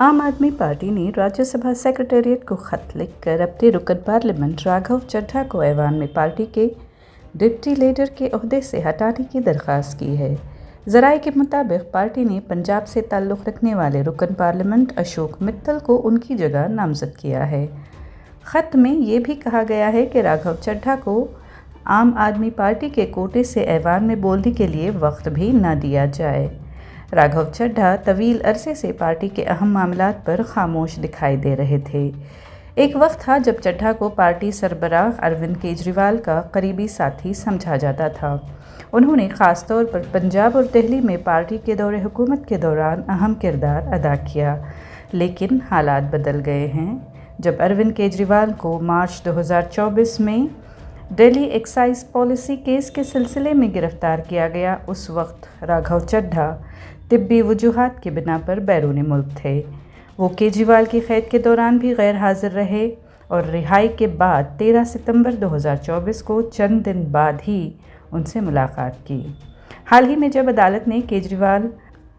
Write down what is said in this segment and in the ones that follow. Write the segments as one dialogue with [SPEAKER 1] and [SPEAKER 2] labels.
[SPEAKER 1] आम आदमी पार्टी ने राज्यसभा सेक्रेटेरिएट को खत लिखकर अपने रुकन पार्लियामेंट राघव चड्ढा को ऐवान में पार्टी के डिप्टी लीडर के ओहदे से हटाने की दरख्वास्त की है। ज़राए के मुताबिक पार्टी ने पंजाब से ताल्लुक़ रखने वाले रुकन पार्लियामेंट अशोक मित्तल को उनकी जगह नामज़द किया है। ख़त में ये भी कहा गया है कि राघव चड्ढा को आम आदमी पार्टी के कोटे से ऐवान में बोलने के लिए वक्त भी न दिया जाए। राघव चड्ढा तवील अरसे से पार्टी के अहम मामलात पर खामोश दिखाई दे रहे थे। एक वक्त था जब चड्ढा को पार्टी सरबराह अरविंद केजरीवाल का करीबी साथी समझा जाता था। उन्होंने ख़ास तौर पर पंजाब और दिल्ली में पार्टी के दौरे हुकूमत के दौरान अहम किरदार अदा किया, लेकिन हालात बदल गए हैं। जब अरविंद केजरीवाल को मार्च 2024 में दिल्ली एक्साइज पॉलिसी केस के सिलसिले में गिरफ्तार किया गया, उस वक्त राघव चड्ढा तिब्बी वजूहात के बिना पर बैरून मुल्क थे। वो केजरीवाल की क़ैद के दौरान भी गैर हाजिर रहे और रिहाई के बाद 13 सितंबर 2024 को चंद दिन बाद ही उनसे मुलाकात की। हाल ही में जब अदालत ने केजरीवाल,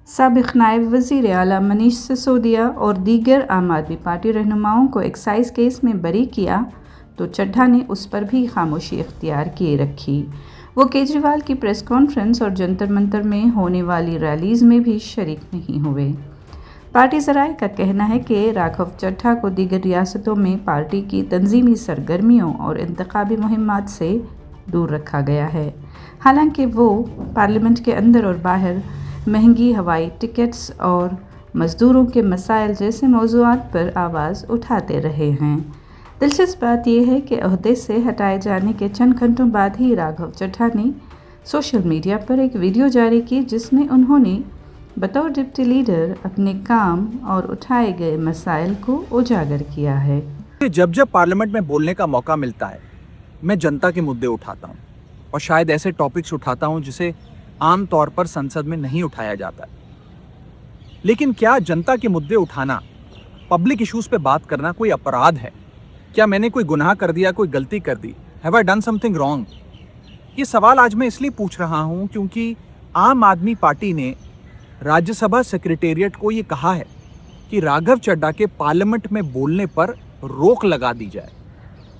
[SPEAKER 1] साबिक़ नायब वज़ीर आला मनीष सिसोदिया और दीगर आम आदमी पार्टी रहनुमाओं को एक्साइज केस में बरी किया, तो चड्ढा ने उस पर भी खामोशी इख्तियार किए रखी। वो केजरीवाल की प्रेस कॉन्फ्रेंस और जंतर मंतर में होने वाली रैलीज़ में भी शरीक नहीं हुए। पार्टी ज़राए का कहना है कि राघव चड्ढा को दीगर रियासतों में पार्टी की तंजीमी सरगर्मियों और इंतखाबी मुहिम्मात से दूर रखा गया है। हालांकि वो पार्लियामेंट के अंदर और बाहर महंगी हवाई टिकट्स और मज़दूरों के मसाइल जैसे मौज़ूआत पर आवाज़ उठाते रहे हैं। दिलचस्प बात यह है कि ओहदे से हटाए जाने के चंद घंटों बाद ही राघव चड्ढा ने सोशल मीडिया पर एक वीडियो जारी की, जिसमें उन्होंने बतौर डिप्टी लीडर अपने काम और उठाए गए मसाइल को उजागर किया है।
[SPEAKER 2] जब जब पार्लियामेंट में बोलने का मौका मिलता है, मैं जनता के मुद्दे उठाता हूँ और शायद ऐसे टॉपिक्स उठाता हूँ जिसे आम तौर पर संसद में नहीं उठाया जाता। लेकिन क्या जनता के मुद्दे उठाना, पब्लिक इश्यूज पे बात करना कोई अपराध है? क्या मैंने कोई गुनाह कर दिया, कोई गलती कर दी? Have I done something wrong? ये सवाल आज मैं इसलिए पूछ रहा हूँ क्योंकि आम आदमी पार्टी ने राज्यसभा सेक्रेटेरिएट को ये कहा है कि राघव चड्ढा के पार्लियामेंट में बोलने पर रोक लगा दी जाए।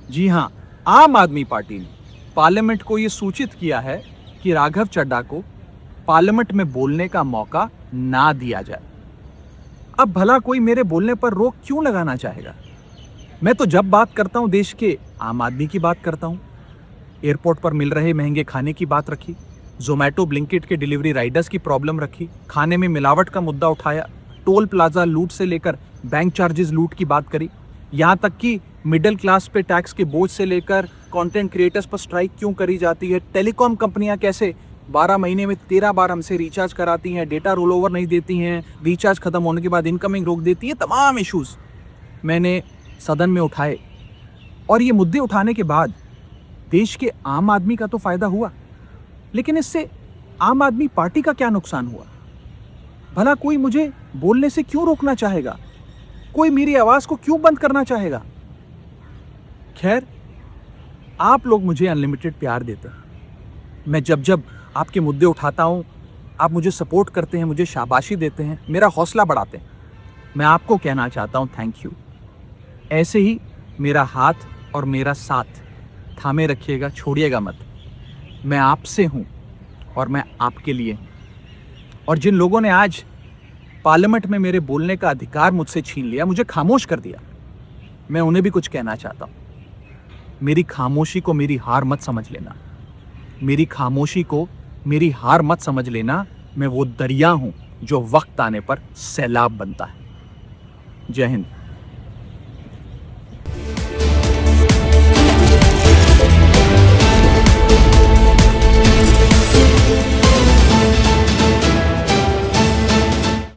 [SPEAKER 2] जी हाँ, आम आदमी पार्टी ने पार्लियामेंट को ये सूचित किया है कि राघव चड्ढा को पार्लियामेंट में बोलने का मौका ना दिया जाए। अब भला कोई मेरे बोलने पर रोक क्यों लगाना चाहेगा? मैं तो जब बात करता हूँ देश के आम आदमी की बात करता हूँ। एयरपोर्ट पर मिल रहे महंगे खाने की बात रखी, जोमेटो ब्लिंकिट के डिलीवरी राइडर्स की प्रॉब्लम रखी, खाने में मिलावट का मुद्दा उठाया, टोल प्लाजा लूट से लेकर बैंक चार्जेस लूट की बात करी, यहाँ तक कि मिडिल क्लास पे टैक्स के बोझ से लेकर कंटेंट क्रिएटर्स पर स्ट्राइक क्यों करी जाती है, टेलीकॉम कंपनियां कैसे 12 महीने में 13 बार हमसे रिचार्ज कराती हैं, डेटा रोल ओवर नहीं देती हैं, रिचार्ज खत्म होने के बाद इनकमिंग रोक देती है, तमाम इश्यूज मैंने सदन में उठाए। और ये मुद्दे उठाने के बाद देश के आम आदमी का तो फायदा हुआ, लेकिन इससे आम आदमी पार्टी का क्या नुकसान हुआ? भला कोई मुझे बोलने से क्यों रोकना चाहेगा? कोई मेरी आवाज को क्यों बंद करना चाहेगा? खैर, आप लोग मुझे अनलिमिटेड प्यार देते हैं। मैं जब जब आपके मुद्दे उठाता हूं, आप मुझे सपोर्ट करते हैं, मुझे शाबाशी देते हैं, मेरा हौसला बढ़ाते हैं। मैं आपको कहना चाहता हूं थैंक यू। ऐसे ही मेरा हाथ और मेरा साथ थामे रखिएगा, छोड़िएगा मत। मैं आपसे हूं और मैं आपके लिए हूं। और जिन लोगों ने आज पार्लियामेंट में मेरे बोलने का अधिकार मुझसे छीन लिया, मुझे खामोश कर दिया, मैं उन्हें भी कुछ कहना चाहता हूं। मेरी खामोशी को मेरी हार मत समझ लेना। मेरी खामोशी को मेरी हार मत समझ लेना। मैं वो दरिया हूं जो वक्त आने पर सैलाब बनता है। जय हिंद।